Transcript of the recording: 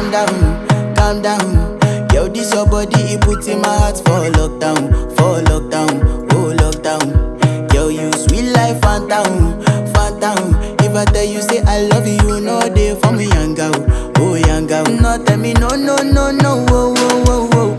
calm down. Yo, this your body, it put in my heart for lockdown, oh lockdown. Yo, you sweet life, phantom, phantom. If I tell you say I love you, no day for me, young girl, oh young girl. No tell me no, no, no, no, oh, oh, oh, oh.